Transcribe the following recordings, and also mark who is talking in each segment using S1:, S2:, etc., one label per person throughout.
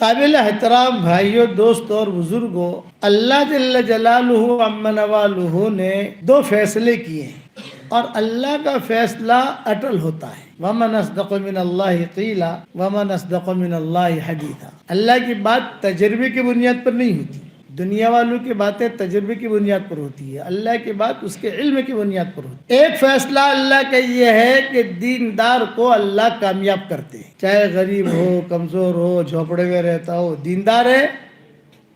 S1: قابل احترام بھائیوں، دوستوں اور بزرگوں، اللہ جل جلالہ عم نوالہ نے دو فیصلے کیے ہیں اور اللہ کا فیصلہ اٹل ہوتا ہے۔ وَمَنْ أَصْدَقُ مِنَ اللَّهِ قِيلًا وَمَنْ أَصْدَقُ مِنَ اللَّهِ حَدِيثًا۔ اللہ کی بات تجربے کی بنیاد پر نہیں ہوتی، دنیا والوں کی باتیں تجربے کی بنیاد پر ہوتی ہے، اللہ کی بات اس کے علم کی بنیاد پر ہوتی ہے۔ ایک فیصلہ اللہ کا یہ ہے کہ دیندار کو اللہ کامیاب کرتے ہیں، چاہے غریب ہو، کمزور ہو، جھوپڑے میں رہتا ہو، دیندار ہے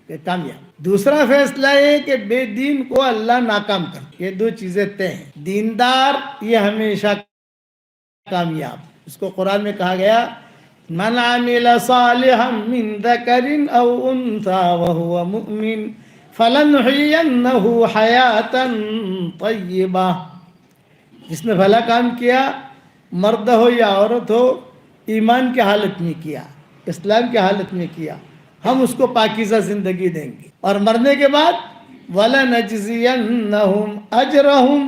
S1: کہ کامیاب۔ دوسرا فیصلہ یہ کہ بے دین کو اللہ ناکام کرتے۔ یہ دو چیزیں طے ہیں، دیندار یہ ہمیشہ کامیاب۔ اس کو قرآن میں کہا گیا من عمل صالحا من ذکر او انثى وهو مؤمن فلنحيينه حیاتا طیبہ۔ جس نے بھلا کام کیا، مرد ہو یا عورت ہو، ایمان کی حالت میں کیا، اسلام کی حالت میں کیا، ہم اس کو پاکیزہ زندگی دیں گے، اور مرنے کے بعد وَلَنَجْزِيَنَّهُمْ أَجْرَهُمْ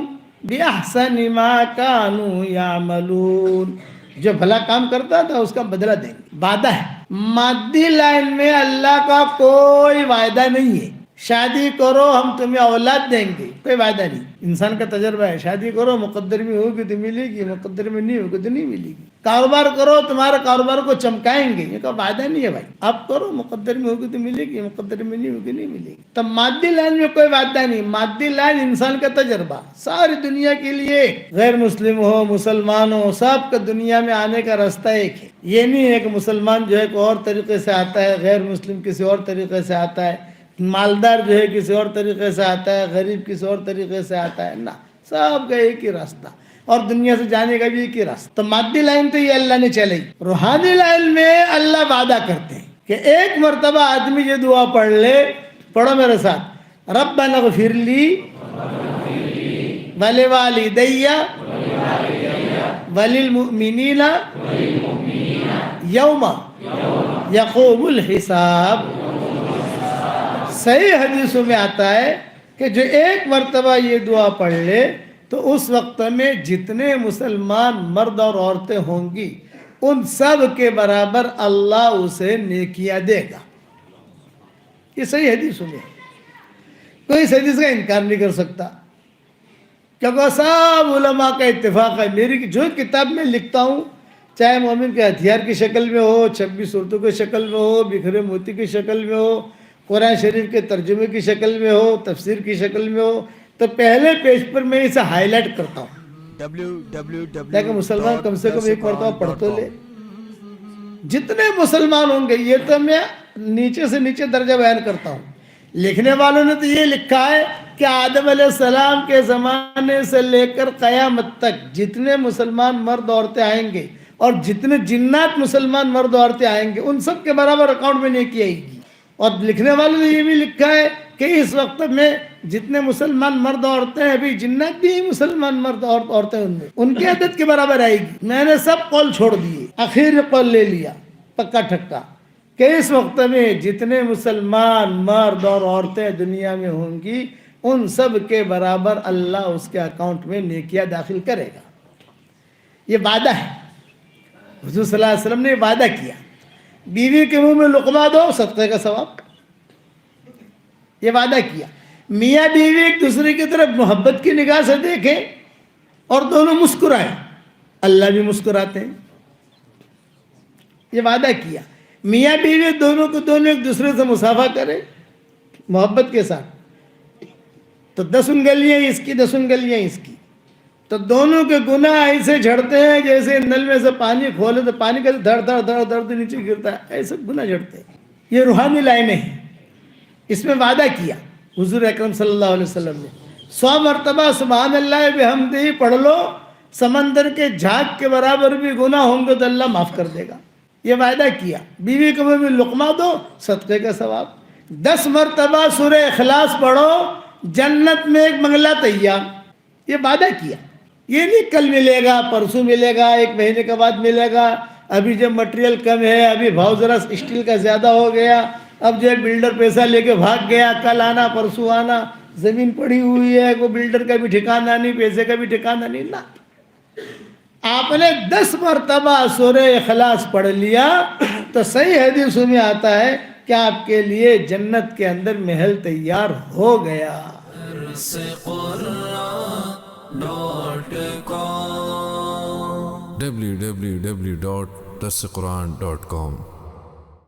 S1: بِأَحْسَنِ مَا كَانُوا يَعْمَلُونَ۔ جو بھلا کام کرتا تھا اس کا بدلہ دیں گے۔ وعدہ ہے، مادی لائن میں اللہ کا کوئی وعدہ نہیں ہے۔ شادی کرو ہم تمہیں اولاد دیں گے، کوئی وعدہ نہیں۔ انسان کا تجربہ ہے، شادی کرو مقدر میں ہوگی تو ملے گی، مقدر میں نہیں ہوگی تو نہیں ملے گی۔ کاروبار کرو تمہارے کاروبار کو چمکائیں گے، یہ کوئی وعدہ نہیں ہے بھائی۔ اب کرو مقدر میں ہوگی تو ملے گی، مقدر میں نہیں ہوگی نہیں ملے گی۔ تو مادی لائن میں کوئی وعدہ نہیں، مادی لائن انسان کا تجربہ ساری دنیا کے لیے، غیر مسلم ہو مسلمان ہو، سب کا دنیا میں آنے کا راستہ ایک ہے۔ یہ نہیں ہے کہ مسلمان جو ہے کوئی اور طریقے سے آتا ہے، غیر مسلم کسی اور طریقے سے آتا ہے، مالدار جو ہے کسی اور طریقے سے آتا ہے، غریب کسی اور طریقے سے آتا ہے، نہ، سب کا ایک ہی راستہ، اور دنیا سے جانے کا بھی ایک ہی راستہ۔ تو مادی لائن تو یہ اللہ نے چلائی۔ روحانی لائن میں اللہ وعدہ کرتے ہیں کہ ایک مرتبہ آدمی یہ دعا پڑھ لے، پڑھو میرے ساتھ، ربنا اغفر لی ولوالدی وللمؤمنین یوم یقوم الحساب۔ صحیح حدیثوں میں آتا ہے کہ جو ایک مرتبہ یہ دعا پڑھ لے تو اس وقت میں جتنے مسلمان مرد اور عورتیں ہوں گی ان سب کے برابر اللہ اسے نیکیاں دے گا۔ یہ صحیح حدیثوں میں ہے، کوئی اس حدیث کا انکار نہیں کر سکتا، کیونکہ سب علماء کا اتفاق ہے۔ میری جو کتاب میں لکھتا ہوں، چاہے مومن کے ہتھیار کی شکل میں ہو، 26 صورتوں کی شکل میں ہو، بکھرے موتی کی شکل میں ہو، قرآن شریف کے ترجمے کی شکل میں ہو، تفسیر کی شکل میں ہو، تو پہلے پیج پر میں اسے ہائی لائٹ کرتا ہوں تاکہ مسلمان کم سے کم ایک مرتبہ پڑھ تو لے۔ جتنے مسلمان ہوں گے، یہ تو میں نیچے سے نیچے درجہ بیان کرتا ہوں۔ لکھنے والوں نے تو یہ لکھا ہے کہ آدم علیہ السلام کے زمانے سے لے کر قیامت تک جتنے مسلمان مرد عورتیں آئیں گے اور جتنے جنات مسلمان مرد عورتیں آئیں گے ان سب کے برابر اکاؤنٹ میں نیکی آئے گی۔ اور لکھنے والوں نے یہ بھی لکھا ہے کہ اس وقت میں جتنے مسلمان مرد عورتیں ہیں، ابھی جنات بھی مسلمان مرد عورتیں ان کی عدد کے برابر آئے گی۔ میں نے سب قول چھوڑ دیے، آخر قول لے لیا پکا ٹھکا کہ اس وقت میں جتنے مسلمان مرد اور عورتیں دنیا میں ہوں گی ان سب کے برابر اللہ اس کے اکاؤنٹ میں نیکیاں داخل کرے گا۔ یہ وعدہ ہے، حضور صلی اللہ علیہ وسلم نے وعدہ کیا۔ بیوی کے منہ میں لقمہ دو، صدقے کا ثواب، یہ وعدہ کیا۔ میاں بیوی ایک دوسرے کی طرف محبت کی نگاہ سے دیکھیں اور دونوں مسکرائیں، اللہ بھی مسکراتے ہیں، یہ وعدہ کیا۔ میاں بیوی دونوں ایک دوسرے سے مصافحہ کریں محبت کے ساتھ، تو 10 انگلیاں اس کی 10 انگلیاں اس کی، تو دونوں کے گناہ ایسے جھڑتے ہیں جیسے نل میں سے پانی کھولے تو پانی کا دھڑ دھڑ دھڑ دھڑ نیچے گرتا ہے، ایسے گناہ جھڑتے ہیں۔ یہ روحانی لائنیں ہیں، اس میں وعدہ کیا حضور اکرم صلی اللہ علیہ وسلم نے۔ 100 مرتبہ سبحان اللہ بحمدہ پڑھ لو، سمندر کے جھاگ کے برابر بھی گناہ ہوں گے تو اللہ معاف کر دے گا، یہ وعدہ کیا۔ بیوی کو بھی لقمہ دو، صدقے کا ثواب۔ 10 مرتبہ سورہ اخلاص پڑھو، جنت میں ایک بنگلہ تیار، یہ وعدہ کیا۔ یہ نہیں کل ملے گا، پرسوں ملے گا، 1 مہینے کے بعد ملے گا، ابھی جب مٹیریل کم ہے، ابھی بھاؤ ذرا اسٹیل کا زیادہ ہو گیا، اب جو ہے بلڈر پیسہ لے کے بھاگ گیا، کل آنا پرسوں آنا، زمین پڑی ہوئی ہے، کوئی بلڈر کا بھی ٹھکانہ نہیں، پیسے کا بھی ٹھکانہ نہیں، نہ، آپ نے 10 مرتبہ سورہ اخلاص پڑھ لیا تو صحیح حدیثوں میں آتا ہے کہ آپ کے لیے جنت کے اندر محل تیار ہو گیا.
S2: www.darsequran.com